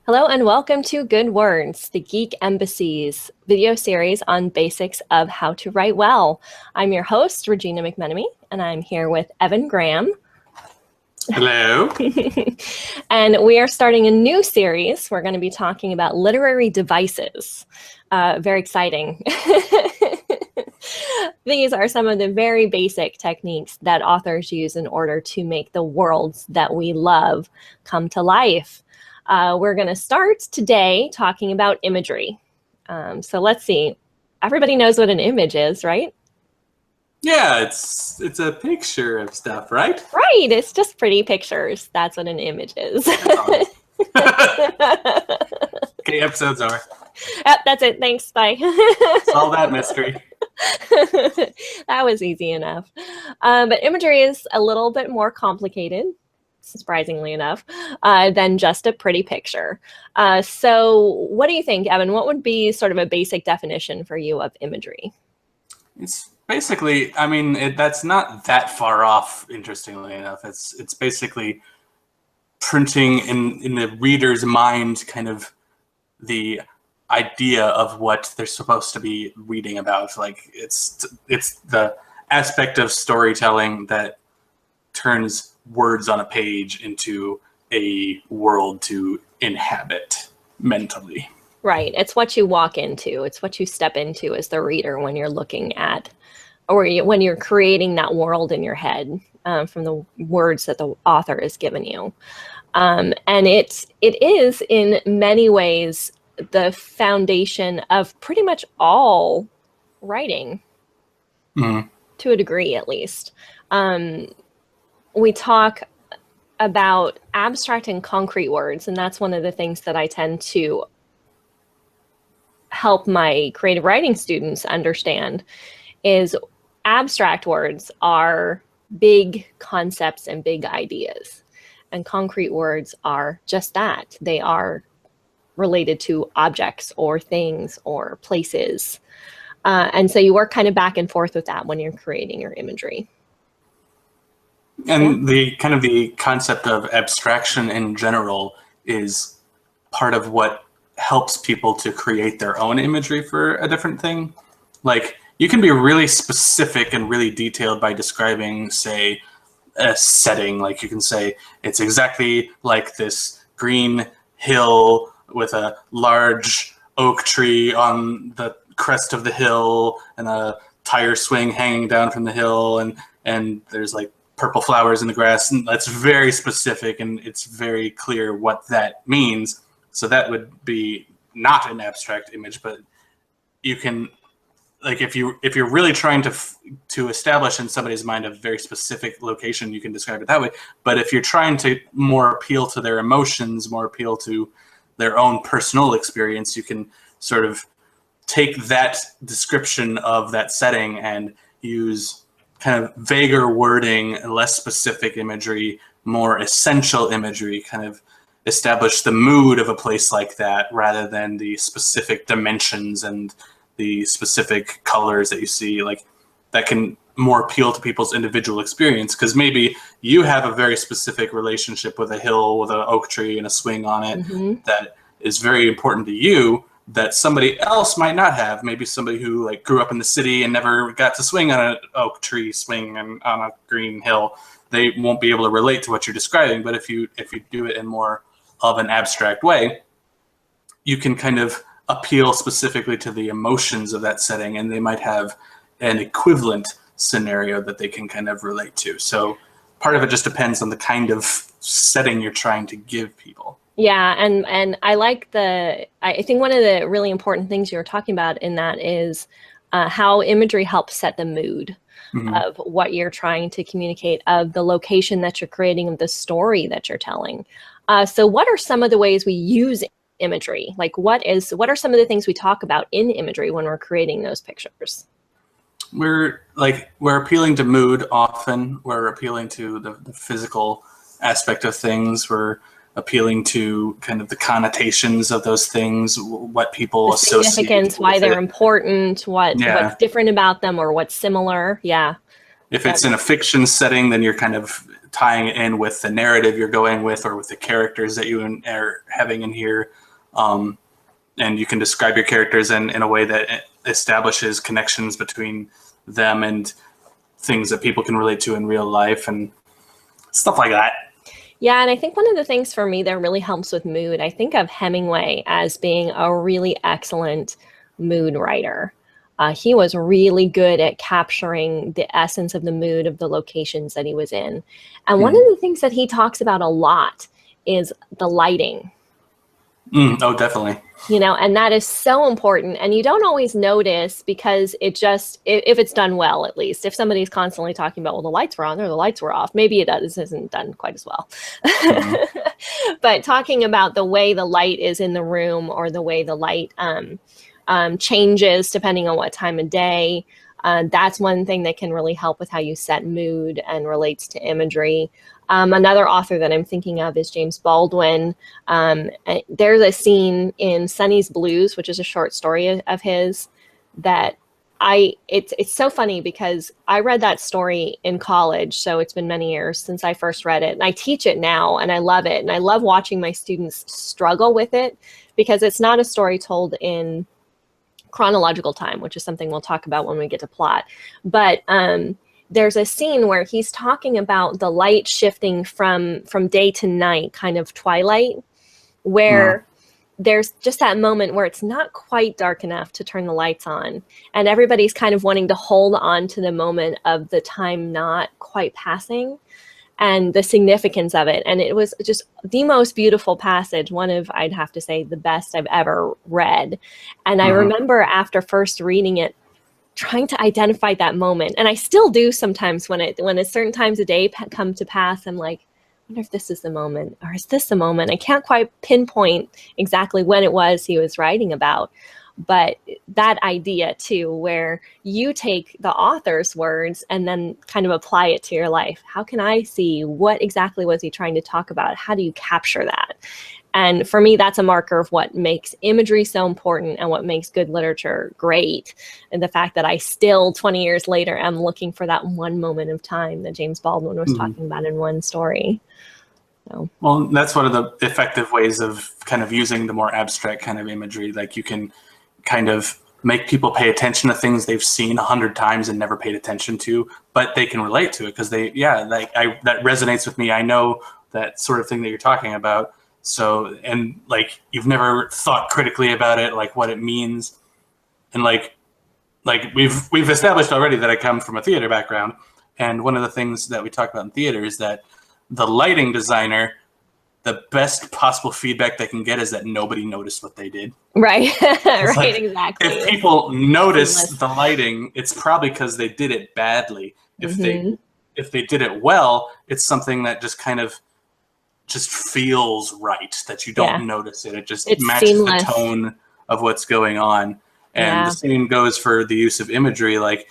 Hello and welcome to Good Words, the Geek Embassy's video series on basics of how to write well. I'm your host, Regina McMenemy, and I'm here with Evan Graham. Hello. And we are starting a new series. We're going to be talking about literary devices. Very exciting. These are some of the very basic techniques that authors use in order to make the worlds that we love come to life. We're going to start today talking about imagery. So let's see. Everybody knows what an image is, right? Yeah, it's a picture of stuff, right? Right. It's just pretty pictures. That's what an image is. Okay, episode's over. Yep, that's it. Thanks. Bye. Solve that mystery. That was easy enough. But imagery is a little bit more complicated, surprisingly enough, than just a pretty picture. So what do you think, Evan? What would be sort of a basic definition for you of imagery? It's basically, I mean, that's not that far off, interestingly enough. It's basically printing in the reader's mind kind of the idea of what they're supposed to be reading about. Like it's the aspect of storytelling that turns words on a page into a world to inhabit mentally. Right. It's what you walk into. It's what you step into as the reader when you're looking at, or when you're creating that world in your head from the words that the author has given you. And it is in many ways the foundation of pretty much all writing, to a degree at least. We talk about abstract and concrete words, and that's one of the things that I tend to help my creative writing students understand is abstract words are big concepts and big ideas, and concrete words are just that. They are related to objects or things or places. And so you work kind of back and forth with that when you're creating your imagery. And the kind of the concept of abstraction in general is part of what helps people to create their own imagery for a different thing. Like you can be really specific and really detailed by describing, say, a setting. Like you can say it's exactly like this green hill with a large oak tree on the crest of the hill and a tire swing hanging down from the hill, and there's like purple flowers in the grass, and that's very specific and it's very clear what that means. So that would be not an abstract image, but you can, like, if you're really trying to establish in somebody's mind a very specific location, you can describe it that way. But if you're trying to more appeal to their emotions, more appeal to their own personal experience, you can sort of take that description of that setting and use kind of vaguer wording, less specific imagery, more essential imagery, kind of establish the mood of a place like that rather than the specific dimensions and the specific colors that you see. Like that can more appeal to people's individual experience, because maybe you have a very specific relationship with a hill with an oak tree and a swing on it that is very important to you that somebody else might not have. Maybe somebody who like grew up in the city and never got to swing on an oak tree swing and on a green hill, they won't be able to relate to what you're describing. But if you do it in more of an abstract way, you can kind of appeal specifically to the emotions of that setting, and they might have an equivalent scenario that they can kind of relate to. So part of it just depends on the kind of setting you're trying to give people. Yeah, and I like I think one of the really important things you were talking about in that is how imagery helps set the mood of what you're trying to communicate, of the location that you're creating, of the story that you're telling. So what are some of the ways we use imagery? Like what are some of the things we talk about in imagery when we're creating those pictures? We're appealing to mood often. We're appealing to the physical aspect of things. We're appealing to kind of the connotations of those things, what people associate significance, why they're important, what's different about them or what's similar. Yeah. If it's in a fiction setting, then you're kind of tying it in with the narrative you're going with, or with the characters that you are having in here. And you can describe your characters in a way that establishes connections between them and things that people can relate to in real life and stuff like that. Yeah, and I think one of the things for me that really helps with mood, I think of Hemingway as being a really excellent mood writer. He was really good at capturing the essence of the mood of the locations that he was in. And one of the things that he talks about a lot is the lighting. Oh, definitely. You know, and that is so important. And you don't always notice because it just, if it's done well, at least, if somebody's constantly talking about, well, the lights were on or the lights were off, maybe it isn't done quite as well. But talking about the way the light is in the room, or the way the light changes depending on what time of day, that's one thing that can really help with how you set mood and relates to imagery. Another author that I'm thinking of is James Baldwin. There's a scene in Sonny's Blues, which is a short story of his, that it's so funny because I read that story in college, so it's been many years since I first read it, and I teach it now, and I love it, and I love watching my students struggle with it, because it's not a story told in chronological time, which is something we'll talk about when we get to plot, but there's a scene where he's talking about the light shifting from day to night, kind of twilight, where there's just that moment where it's not quite dark enough to turn the lights on, and everybody's kind of wanting to hold on to the moment of the time not quite passing and the significance of it. And it was just the most beautiful passage, one of, I'd have to say, the best I've ever read. And I remember after first reading it, trying to identify that moment. And I still do sometimes when at certain times of day come to pass, I'm like, I wonder if this is the moment, or is this the moment? I can't quite pinpoint exactly when it was he was writing about. But that idea too, where you take the author's words and then kind of apply it to your life. How can I see what exactly was he trying to talk about? How do you capture that? And for me, that's a marker of what makes imagery so important and what makes good literature great. And the fact that I still, 20 years later, am looking for that one moment of time that James Baldwin was talking about in one story. So. Well, that's one of the effective ways of kind of using the more abstract kind of imagery. Like, you can kind of make people pay attention to things they've seen 100 times and never paid attention to, but they can relate to it because that resonates with me. I know that sort of thing that you're talking about. So, and like, you've never thought critically about it, like what it means. And like we've established already that I come from a theater background. And one of the things that we talk about in theater is that the lighting designer, the best possible feedback they can get is that nobody noticed what they did. Right. Right. Like, exactly. If people notice the lighting, it's probably because they did it badly. If they did it well, it's something that just kind of just feels right, that you don't notice it. It just matches seamless. The tone of what's going on. And the same goes for the use of imagery. Like,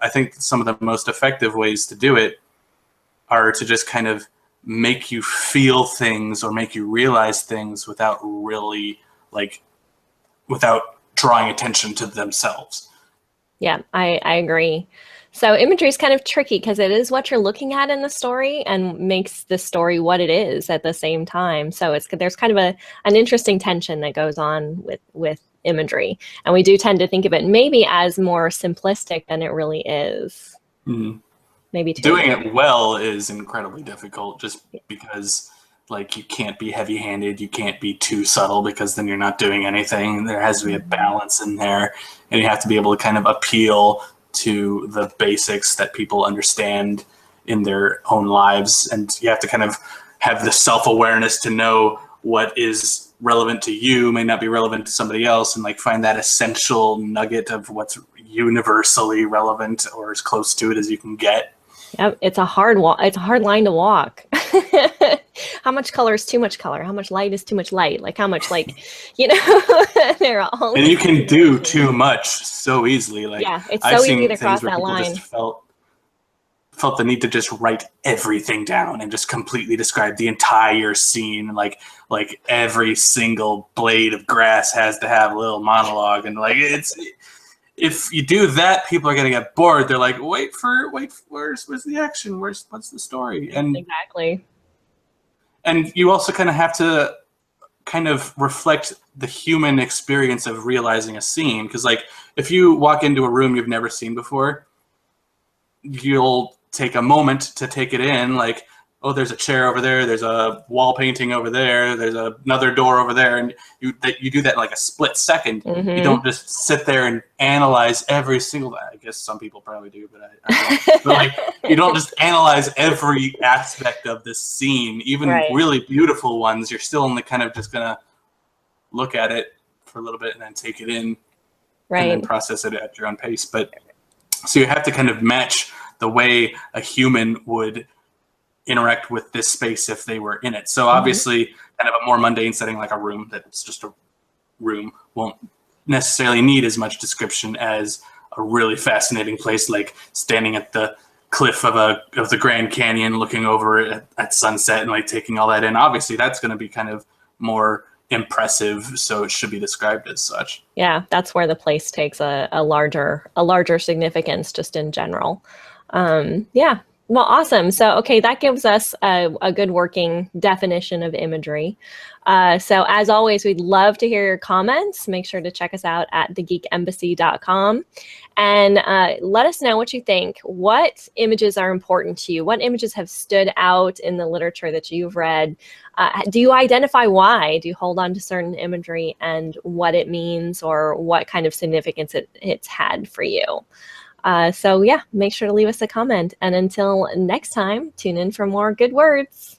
I think some of the most effective ways to do it are to just kind of make you feel things or make you realize things without really, without drawing attention to themselves. Yeah, I agree. So imagery is kind of tricky because it is what you're looking at in the story and makes the story what it is at the same time. So there's kind of an interesting tension that goes on with imagery. And we do tend to think of it maybe as more simplistic than it really is. Maybe doing it well is incredibly difficult, just because you can't be heavy-handed, you can't be too subtle, because then you're not doing anything. There has to be a balance in there, and you have to be able to kind of appeal to the basics that people understand in their own lives. And you have to kind of have the self-awareness to know what is relevant to you may not be relevant to somebody else, and find that essential nugget of what's universally relevant or as close to it as you can get. Yep, it's a hard line to walk. How much color is too much color? How much light is too much light? How much, they're all. And you can do too much so easily. It's so easy to cross that line. Just felt the need to just write everything down and just completely describe the entire scene. Like every single blade of grass has to have a little monologue, and if you do that, people are going to get bored. They're like, where's the action? What's the story? Exactly. And you also kind of have to kind of reflect the human experience of realizing a scene. Because like if you walk into a room you've never seen before, you'll take a moment to take it in, like, oh, there's a chair over there, there's a wall painting over there, there's another door over there, and you do that in like a split second. You don't just sit there and analyze every single. I guess some people probably do, but I don't. But like, you don't just analyze every aspect of this scene, even really beautiful ones. You're still only kind of just gonna look at it for a little bit and then take it in, and then process it at your own pace. But so you have to kind of match the way a human would interact with this space if they were in it. So obviously kind of a more mundane setting like a room that's just a room won't necessarily need as much description as a really fascinating place like standing at the cliff of the Grand Canyon looking over at sunset and like taking all that in. Obviously that's going to be kind of more impressive, so it should be described as such. Yeah, that's where the place takes a larger significance just in general. Yeah. Well, awesome. So, okay, that gives us a good working definition of imagery. So as always, we'd love to hear your comments. Make sure to check us out at thegeekembassy.com and let us know what you think. What images are important to you? What images have stood out in the literature that you've read? Do you identify why? Do you hold on to certain imagery and what it means or what kind of significance it's had for you? So yeah, make sure to leave us a comment. And until next time, tune in for more good words.